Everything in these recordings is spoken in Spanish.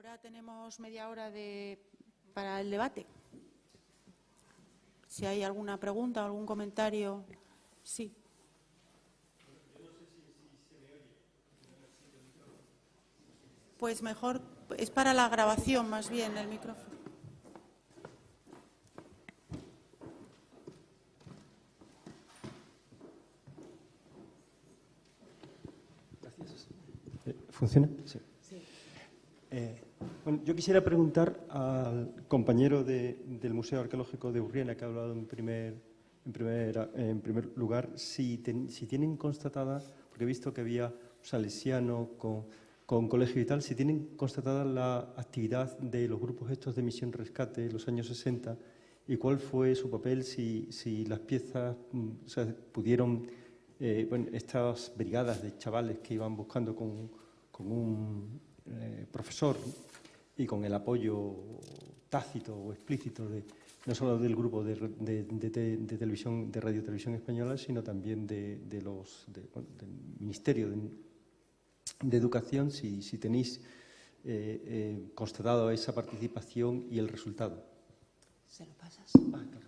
Ahora tenemos media hora para el debate. Si hay alguna pregunta o algún comentario, sí. Pues mejor, es para la grabación más bien el micrófono. Gracias. ¿Funciona? Sí. Bueno, yo quisiera preguntar al compañero del Museo Arqueológico de Urriena, que ha hablado en primer lugar, si tienen constatada, porque he visto que había un salesiano con colegio y tal, si tienen constatada la actividad de los grupos estos de Misión Rescate en los años 60 y cuál fue su papel, si las piezas pudieron, estas brigadas de chavales que iban buscando con un profesor y con el apoyo tácito o explícito no solo del grupo de televisión, de Radio Televisión Española, sino también del Ministerio de Educación, si tenéis constatado esa participación y el resultado. ¿Se lo pasas? Claro.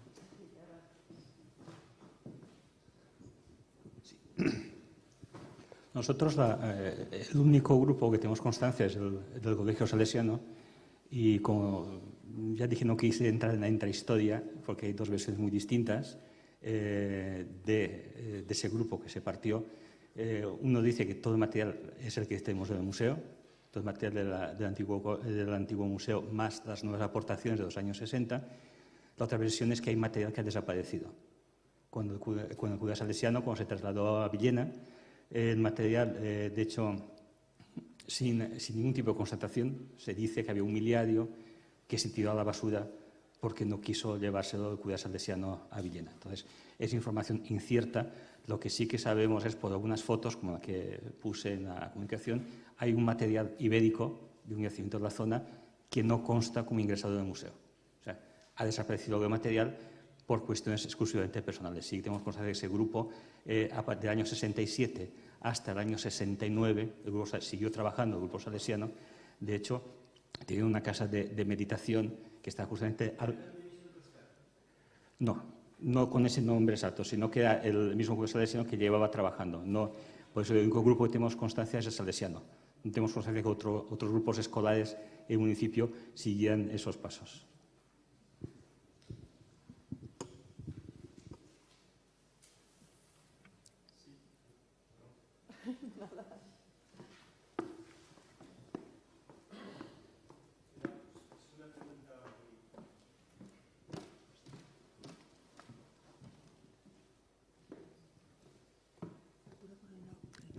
Nosotros, el único grupo que tenemos constancia es el del Colegio Salesiano y como ya dije, no quise entrar en la intrahistoria porque hay dos versiones muy distintas de ese grupo que se partió. Uno dice que todo el material es el que tenemos en el museo, todo el material del antiguo museo más las nuevas aportaciones de los años 60. La otra versión es que hay material que ha desaparecido. Cuando el cura salesiano, cuando se trasladó a Villena, el material, de hecho, sin ningún tipo de constatación, se dice que había un miliario que se tiró a la basura porque no quiso llevárselo el cura salesiano a Villena. Entonces, es información incierta. Lo que sí que sabemos es por algunas fotos, como la que puse en la comunicación, hay un material ibérico de un yacimiento de la zona que no consta como ingresado en el museo. O sea, ha desaparecido el material por cuestiones exclusivamente personales. Sí tenemos constancia de que ese grupo, del año 67 hasta el año 69, el grupo siguió trabajando, el grupo salesiano. De hecho, tiene una casa de meditación que está justamente No con ese nombre exacto, sino que era el mismo grupo salesiano que llevaba trabajando. No, por eso el único grupo que tenemos constancia es el salesiano. No tenemos constancia que otros grupos escolares en el municipio siguieran esos pasos.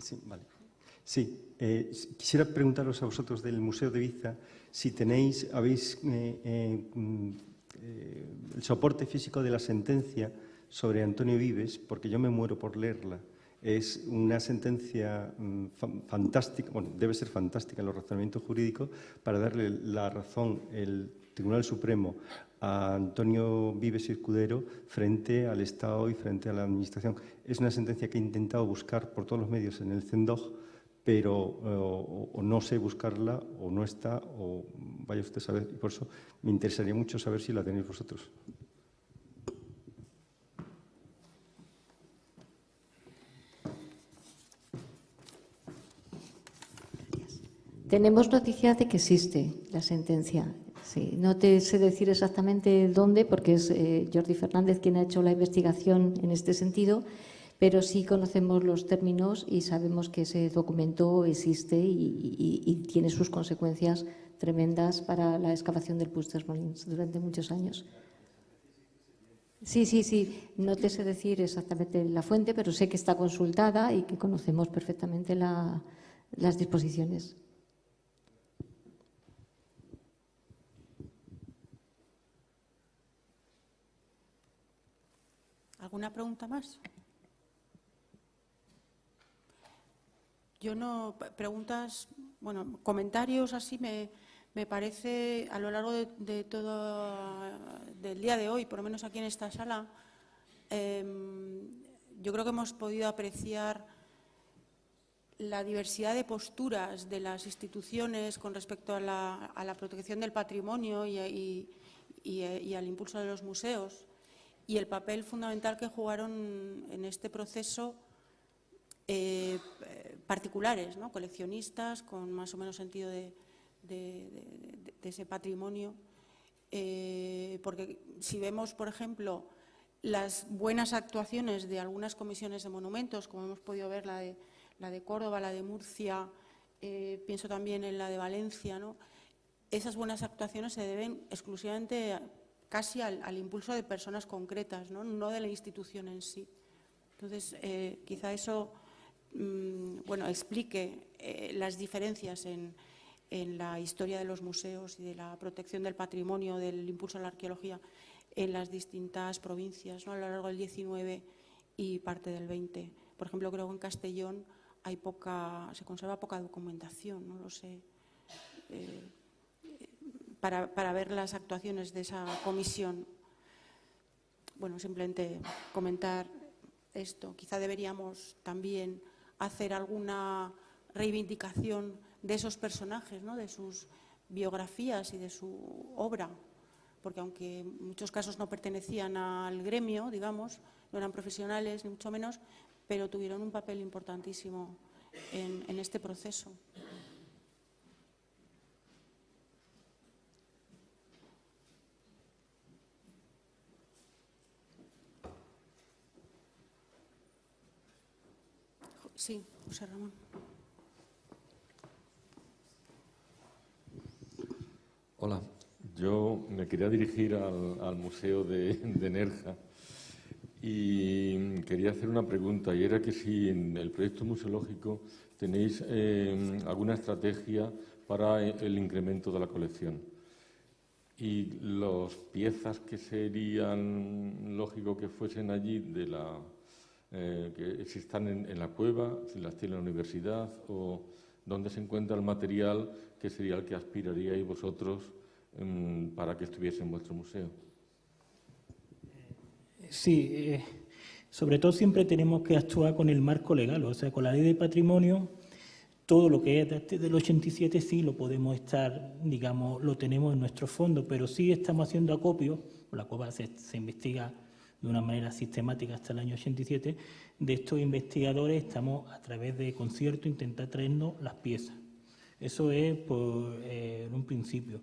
Sí, vale. Sí, quisiera preguntaros a vosotros del Museo de Ibiza si habéis el soporte físico de la sentencia sobre Antonio Vives, porque yo me muero por leerla. Es una sentencia fantástica, bueno, debe ser fantástica en los razonamientos jurídicos para darle la razón el Tribunal Supremo a Antonio Vives y Escudero frente al Estado y frente a la Administración. Es una sentencia que he intentado buscar por todos los medios en el CENDOG, pero o no sé buscarla, o no está, o vaya usted a saber. Y por eso me interesaría mucho saber si la tenéis vosotros. Tenemos noticia de que existe la sentencia. Sí, no te sé decir exactamente dónde, porque es Jordi Fernández quien ha hecho la investigación en este sentido, pero sí conocemos los términos y sabemos que ese documento existe y tiene sus consecuencias tremendas para la excavación del Puig dels Molins durante muchos años. Sí. No te sé decir exactamente la fuente, pero sé que está consultada y que conocemos perfectamente las disposiciones. ¿Alguna pregunta más? Yo no, preguntas, bueno, comentarios así me parece a lo largo de todo del día de hoy, por lo menos aquí en esta sala, yo creo que hemos podido apreciar la diversidad de posturas de las instituciones con respecto a la protección del patrimonio y al impulso de los museos, y el papel fundamental que jugaron en este proceso particulares, ¿no? Coleccionistas con más o menos sentido de ese patrimonio. Porque si vemos, por ejemplo, las buenas actuaciones de algunas comisiones de monumentos, como hemos podido ver la de Córdoba, la de Murcia, pienso también en la de Valencia, ¿no? Esas buenas actuaciones se deben exclusivamente casi al impulso de personas concretas, no de la institución en sí. Entonces, quizá eso explique las diferencias en la historia de los museos y de la protección del patrimonio, del impulso a la arqueología en las distintas provincias, ¿no? A lo largo del 19 y parte del 20. Por ejemplo, creo que en Castellón se conserva poca documentación, no lo sé, para ver las actuaciones de esa comisión. Bueno, simplemente comentar esto. Quizá deberíamos también hacer alguna reivindicación de esos personajes, ¿no? De sus biografías y de su obra, porque aunque en muchos casos no pertenecían al gremio, digamos, no eran profesionales ni mucho menos, pero tuvieron un papel importantísimo en este proceso. Sí, José Ramón. Hola, yo me quería dirigir al Museo de Nerja y quería hacer una pregunta, y era que si en el proyecto museológico tenéis alguna estrategia para el incremento de la colección. Y las piezas que serían lógico que fuesen allí si están en la cueva, si las tiene la universidad, o dónde se encuentra el material que sería el que aspiraríais vosotros para que estuviese en vuestro museo. Sí, sobre todo siempre tenemos que actuar con el marco legal, o sea, con la ley de patrimonio. Todo lo que es desde el 87 sí lo podemos estar, digamos, lo tenemos en nuestro fondo, pero sí estamos haciendo acopio, la cueva se investiga de una manera sistemática hasta el año 87, de estos investigadores estamos a través de conciertos intentar traernos las piezas. Eso es en un principio.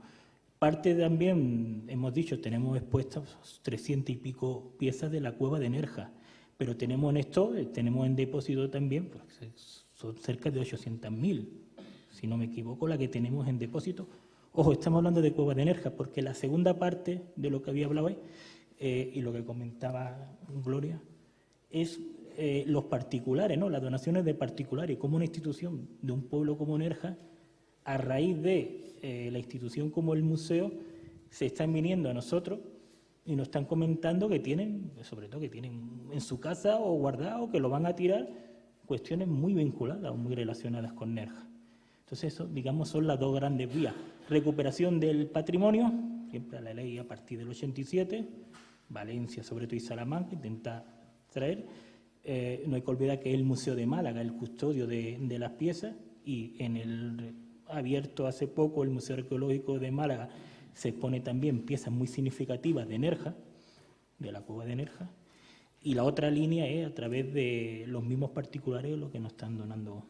Parte también, hemos dicho, tenemos expuestas 300 y pico piezas de la cueva de Nerja, pero tenemos en depósito también, pues, son cerca de 800.000, si no me equivoco, la que tenemos en depósito. Ojo, estamos hablando de cueva de Nerja, porque la segunda parte de lo que había hablado hoy, y lo que comentaba Gloria, es los particulares, ¿no? Las donaciones de particulares, como una institución de un pueblo como Nerja, a raíz de la institución como el museo, se están viniendo a nosotros y nos están comentando que tienen, sobre todo que tienen en su casa o guardado, que lo van a tirar, cuestiones muy vinculadas o muy relacionadas con Nerja. Entonces, eso, digamos, son las dos grandes vías. Recuperación del patrimonio, siempre a la ley a partir del 87, Valencia, sobre todo, y Salamanca, intenta traer. No hay que olvidar que es el Museo de Málaga el custodio de las piezas, y en el abierto hace poco el Museo Arqueológico de Málaga se expone también piezas muy significativas de Nerja, de la cueva de Nerja, y la otra línea es a través de los mismos particulares los que nos están donando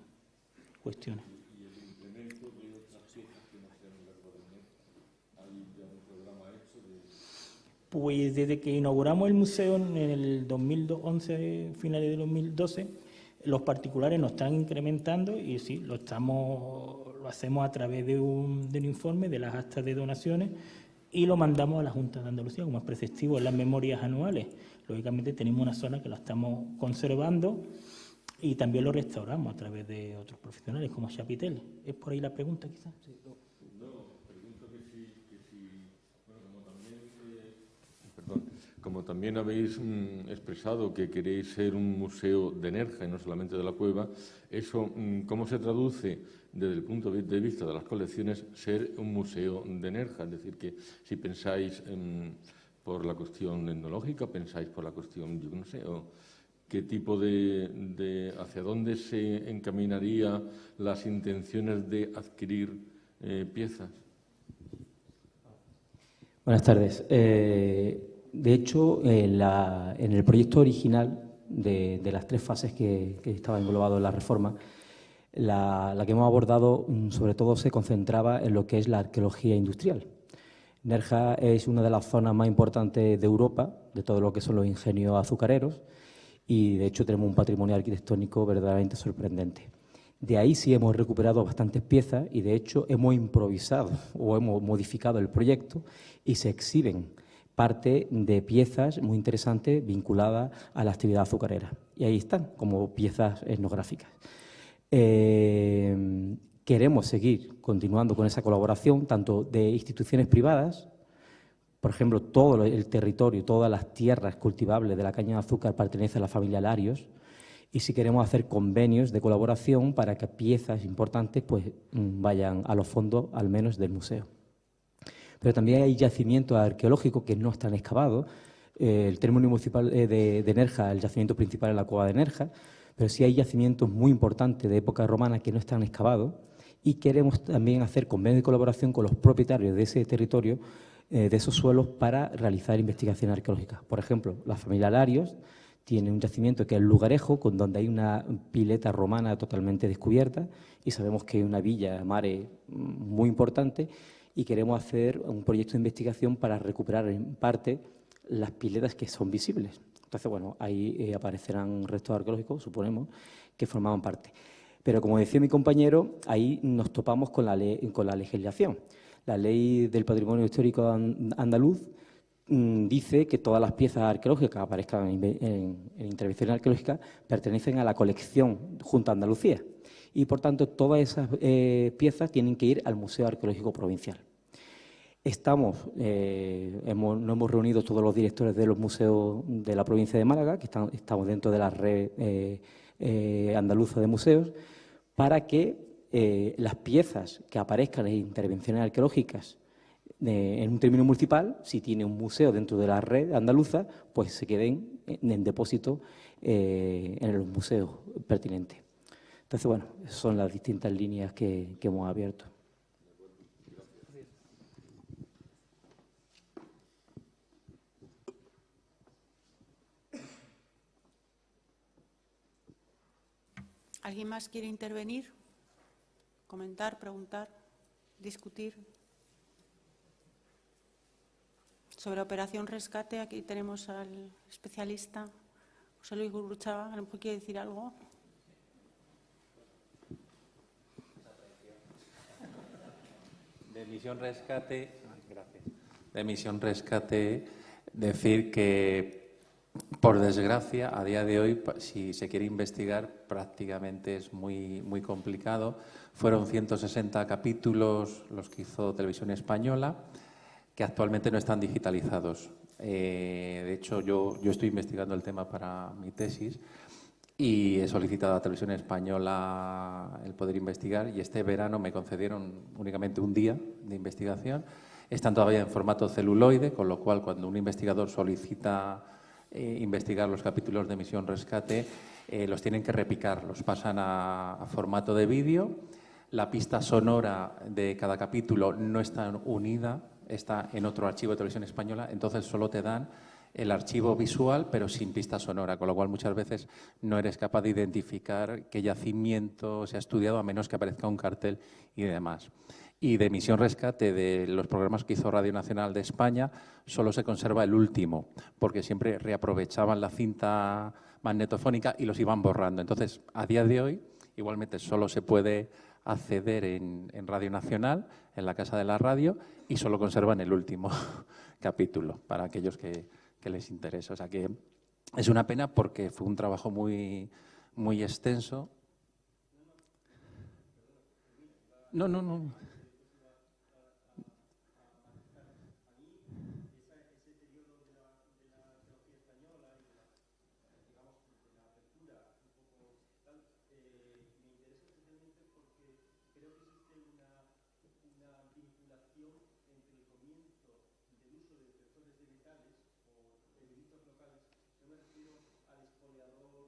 cuestiones. ¿Y el incremento de otras piezas que no sean de la cueva de Nerja? ¿Hay ya un programa hecho de...? Pues desde que inauguramos el museo en el 2011, finales de 2012, los particulares nos están incrementando y sí, lo hacemos a través de un informe de las actas de donaciones y lo mandamos a la Junta de Andalucía, como es preceptivo en las memorias anuales. Lógicamente tenemos una zona que la estamos conservando y también lo restauramos a través de otros profesionales como Chapitel. ¿Es por ahí la pregunta, quizás? Sí. Pregunto que si como también habéis expresado que queréis ser un museo de Nerja y no solamente de la cueva, eso, ¿cómo se traduce desde el punto de vista de las colecciones ser un museo de Nerja? Es decir, que si pensáis por la cuestión etnológica, pensáis por la cuestión, yo no sé, qué tipo hacia dónde se encaminaría las intenciones de adquirir piezas. Buenas tardes. De hecho, en el proyecto original de las 3 fases que estaba englobado en la reforma, la que hemos abordado sobre todo se concentraba en lo que es la arqueología industrial. Nerja es una de las zonas más importantes de Europa, de todo lo que son los ingenios azucareros, y de hecho tenemos un patrimonio arquitectónico verdaderamente sorprendente. De ahí sí hemos recuperado bastantes piezas y de hecho hemos improvisado o hemos modificado el proyecto y se exhiben parte de piezas muy interesantes vinculadas a la actividad azucarera. Y ahí están como piezas etnográficas. Queremos seguir continuando con esa colaboración tanto de instituciones privadas, por ejemplo, todo el territorio, todas las tierras cultivables de la caña de azúcar pertenecen a la familia Larios, y si queremos hacer convenios de colaboración para que piezas importantes pues, vayan a los fondos, al menos del museo. Pero también hay yacimientos arqueológicos que no están excavados. El término municipal de Nerja, el yacimiento principal es la cueva de Nerja, pero sí hay yacimientos muy importantes de época romana que no están excavados y queremos también hacer convenios de colaboración con los propietarios de ese territorio, de esos suelos, para realizar investigaciones arqueológicas. Por ejemplo, la familia Larios tiene un yacimiento que es el Lugarejo, donde hay una pileta romana totalmente descubierta y sabemos que hay una villa mare muy importante y queremos hacer un proyecto de investigación para recuperar en parte las piletas que son visibles. Entonces, bueno, ahí aparecerán restos arqueológicos, suponemos, que formaban parte. Pero, como decía mi compañero, ahí nos topamos con la legislación. La Ley del Patrimonio Histórico Andaluz dice que todas las piezas arqueológicas que aparezcan en intervención arqueológica pertenecen a la colección Junta de Andalucía y, por tanto, todas esas piezas tienen que ir al Museo Arqueológico Provincial. Nos hemos reunido todos los directores de los museos de la provincia de Málaga, que estamos dentro de la red andaluza de museos, para que las piezas que aparezcan en intervenciones arqueológicas en un término municipal, si tiene un museo dentro de la red andaluza, pues se queden en depósito en los museos pertinentes. Entonces, bueno, esas son las distintas líneas que hemos abierto. ¿Alguien más quiere intervenir? ¿Comentar, preguntar, discutir? Sobre Operación Rescate, aquí tenemos al especialista José Luis Gurruchaga, a lo mejor quiere decir algo. De Misión Rescate, gracias. De Misión Rescate, decir que, por desgracia, a día de hoy, si se quiere investigar, prácticamente es muy complicado. Fueron 160 capítulos los que hizo Televisión Española, que actualmente no están digitalizados. De hecho, yo estoy investigando el tema para mi tesis y he solicitado a Televisión Española el poder investigar, y este verano me concedieron únicamente un día de investigación. Están todavía en formato celuloide, con lo cual, cuando un investigador solicita investigar los capítulos de Misión Rescate, los tienen que repicar, los pasan a formato de vídeo. La pista sonora de cada capítulo no está unida, está en otro archivo de Televisión Española, entonces solo te dan el archivo visual pero sin pista sonora, con lo cual muchas veces no eres capaz de identificar qué yacimiento se ha estudiado a menos que aparezca un cartel y demás. Y de Misión Rescate, de los programas que hizo Radio Nacional de España, solo se conserva el último, porque siempre reaprovechaban la cinta magnetofónica y los iban borrando. Entonces, a día de hoy, igualmente solo se puede acceder en Radio Nacional, en la Casa de la Radio, y solo conservan el último capítulo, para aquellos que les interesa. O sea que es una pena porque fue un trabajo muy extenso. No. Yo me refiero al expoliador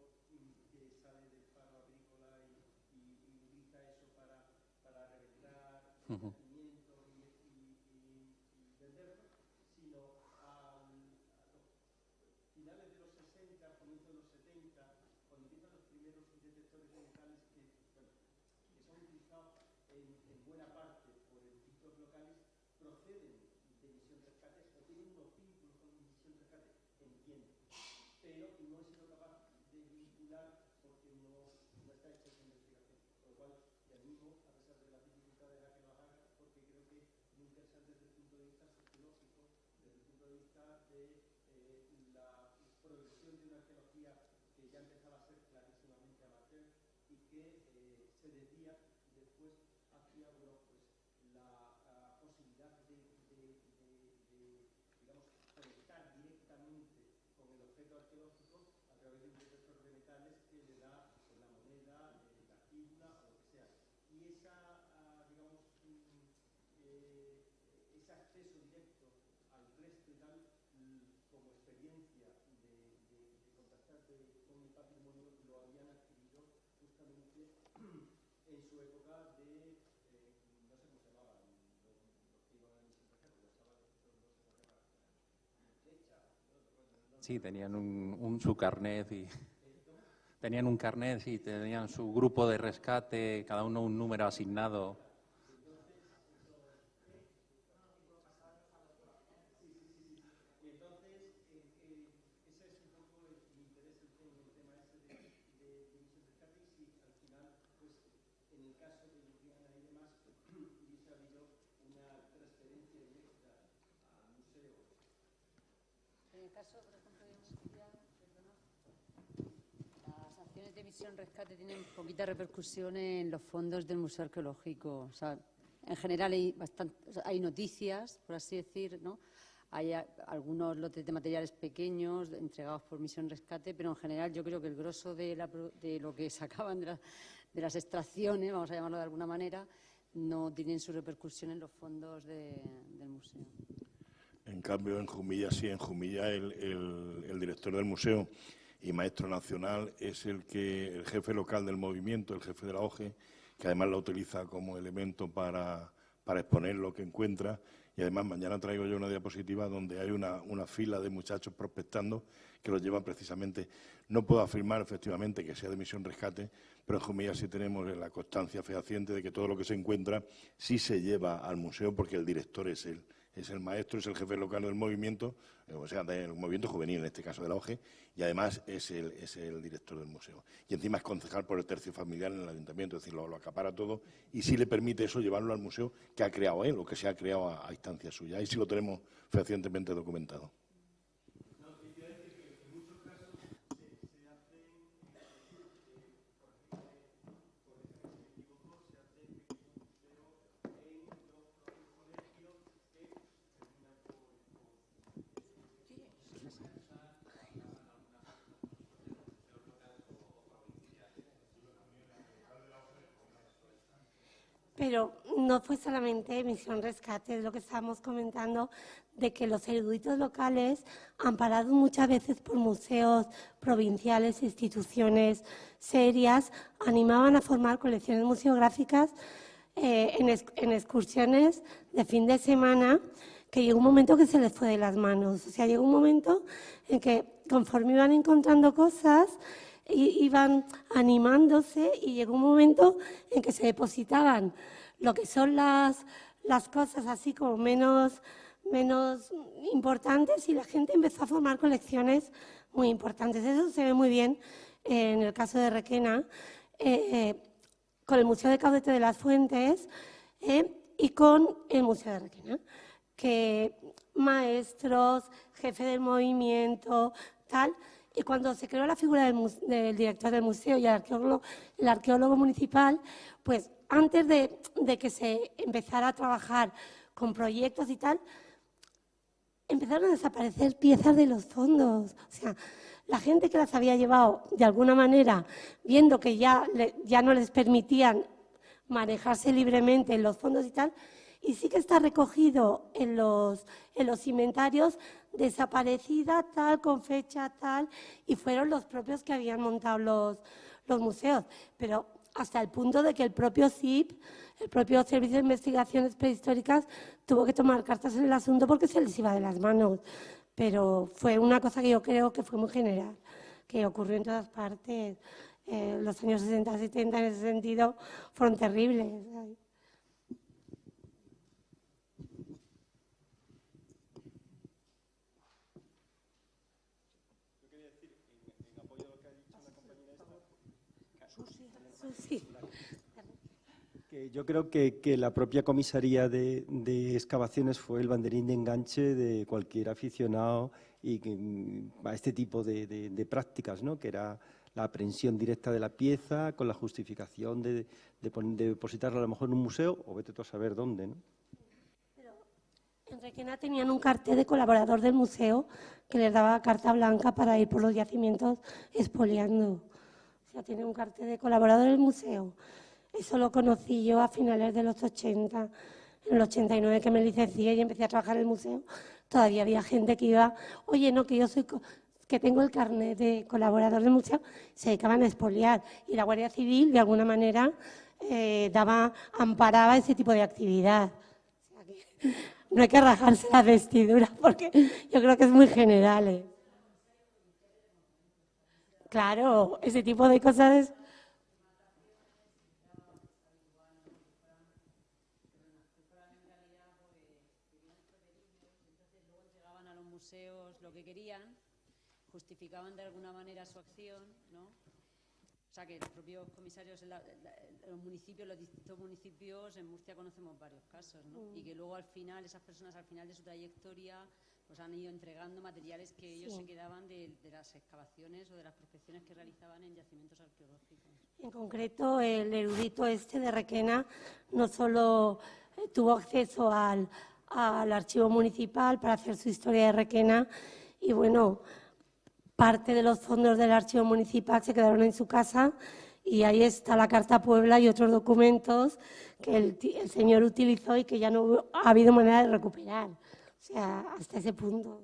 Ujú. Finales de los 60, comienzos de los 70, cuando empiezan los primeros detectores locales que son utilizados en buena parte por edificios locales, proceden de emisión rescate o tienen unos vínculos con emisión rescate, entiendo, pero no he sido capaz de vincular porque no está hecha esa investigación, con lo cual, ya mismo, a pesar de las dificultades de la que lo haga, porque creo que es muy interesante desde el punto de vista sociológico, desde el punto de vista de la progresión de una arqueología que ya empezaba a ser clarísimamente amateur y que se desvía después hacia la posibilidad de digamos, conectar directamente con el objeto arqueológico a través de un detector de metales que le da la moneda, la fibula o lo que sea. Y ese acceso directo al resto y tal, como experiencia de contactar con el patrimonio, lo habían adquirido justamente en su época de, no sé cómo se llamaban, los que iban a misión rescate, Sí, tenían su carnet y tenían un carnet y tenían su grupo de rescate, cada uno un número asignado. En el caso, por ejemplo, de Mosquilla, las acciones de misión rescate tienen poquita repercusión en los fondos del Museo Arqueológico. O sea, en general hay noticias, por así decir, ¿no? Hay algunos lotes de materiales pequeños entregados por misión rescate, pero en general yo creo que el grosso de lo que sacaban de las extracciones, vamos a llamarlo de alguna manera, no tienen su repercusión en los fondos del museo. En cambio, en Jumilla sí, en Jumilla el director del museo y maestro nacional es el jefe local del movimiento, el jefe de la OGE, que además lo utiliza como elemento para exponer lo que encuentra. Y además mañana traigo yo una diapositiva donde hay una fila de muchachos prospectando que los llevan precisamente. No puedo afirmar efectivamente que sea de misión rescate, pero en Jumilla sí tenemos la constancia fehaciente de que todo lo que se encuentra sí se lleva al museo porque el director es él. Es el maestro, es el jefe local del movimiento, o sea, del movimiento juvenil, en este caso de la OGE, y además es el director del museo. Y encima es concejal por el tercio familiar en el ayuntamiento, es decir, lo acapara todo y sí le permite eso llevarlo al museo que ha creado él o que se ha creado a instancia suya. Ahí sí lo tenemos fehacientemente documentado. Pero no fue solamente misión rescate, es lo que estábamos comentando, de que los eruditos locales, amparados muchas veces por museos provinciales, instituciones serias, animaban a formar colecciones museográficas en excursiones de fin de semana, que llegó un momento que se les fue de las manos. O sea, llegó un momento en que conforme iban encontrando cosas, iban animándose y llegó un momento en que se depositaban lo que son las cosas así como menos importantes y la gente empezó a formar colecciones muy importantes. Eso se ve muy bien en el caso de Requena, con el Museo de Caudete de las Fuentes y con el Museo de Requena, que maestros, jefe del movimiento, tal. Y cuando se creó la figura del director del museo y el arqueólogo municipal, pues antes de que se empezara a trabajar con proyectos y tal, empezaron a desaparecer piezas de los fondos. O sea, la gente que las había llevado de alguna manera, viendo que ya no les permitían manejarse libremente en los fondos y tal, y sí que está recogido en los inventarios, desaparecida tal, con fecha tal, y fueron los propios que habían montado los museos. Pero hasta el punto de que el propio CIP, el propio Servicio de Investigaciones Prehistóricas, tuvo que tomar cartas en el asunto porque se les iba de las manos. Pero fue una cosa que yo creo que fue muy general, que ocurrió en todas partes. Los años 60-70 en ese sentido fueron terribles. Que yo creo que la propia comisaría de excavaciones fue el banderín de enganche de cualquier aficionado y a este tipo de prácticas, ¿no? Que era la aprehensión directa de la pieza con la justificación de depositarla a lo mejor en un museo o vete tú a saber dónde, ¿no? En Requena tenían un cartel de colaborador del museo que les daba carta blanca para ir por los yacimientos expoliando. O sea, tiene un cartel de colaborador del museo. Eso lo conocí yo a finales de los 80. En el 89 que me licencié y empecé a trabajar en el museo, todavía había gente que iba, oye, no, que tengo el carnet de colaborador del museo, se dedicaban a expoliar. Y la Guardia Civil, de alguna manera, amparaba ese tipo de actividad. O sea que no hay que rajarse las vestiduras porque yo creo que es muy general. Claro, ese tipo de cosas. Llegaban a los museos lo que querían, justificaban de alguna manera su acción, ¿no? O sea, que los propios comisarios en los municipios, los distintos municipios, en Murcia conocemos varios casos, ¿no? Y que luego al final, esas personas al final de su trayectoria, pues han ido entregando materiales que ellos se quedaban de las excavaciones o de las prospecciones que realizaban en yacimientos arqueológicos. En concreto, el erudito este de Requena no solo tuvo acceso al archivo municipal para hacer su historia de Requena y, bueno, parte de los fondos del archivo municipal se quedaron en su casa y ahí está la Carta Puebla y otros documentos que el señor utilizó y que ya no ha habido manera de recuperar. O sea, hasta ese punto.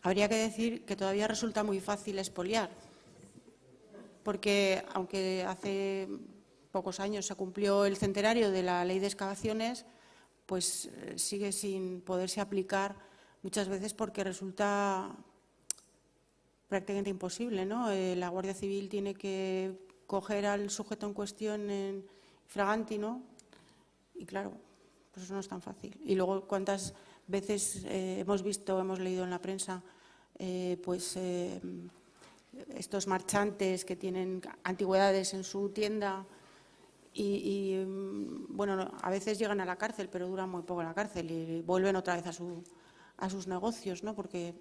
Habría que decir que todavía resulta muy fácil expoliar, porque aunque hace pocos años se cumplió el centenario de la Ley de Excavaciones, pues sigue sin poderse aplicar muchas veces porque resulta prácticamente imposible, ¿no? La Guardia Civil tiene que coger al sujeto en cuestión en fraganti, ¿no? Y claro, pues eso no es tan fácil. Y luego, ¿cuántas veces hemos leído en la prensa, estos marchantes que tienen antigüedades en su tienda y bueno, a veces llegan a la cárcel, pero duran muy poco en la cárcel y vuelven otra vez a sus negocios, ¿no? Porque,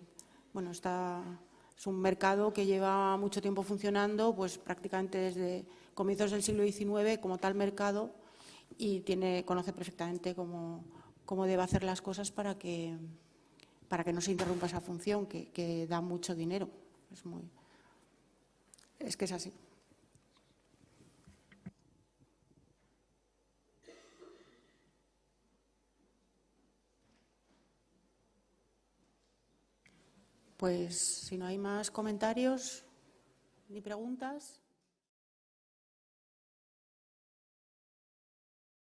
bueno, es un mercado que lleva mucho tiempo funcionando, pues prácticamente desde comienzos del siglo XIX como tal mercado y conoce perfectamente cómo debe hacer las cosas para que no se interrumpa esa función que da mucho dinero. Es que es así. Pues si no hay más comentarios ni preguntas.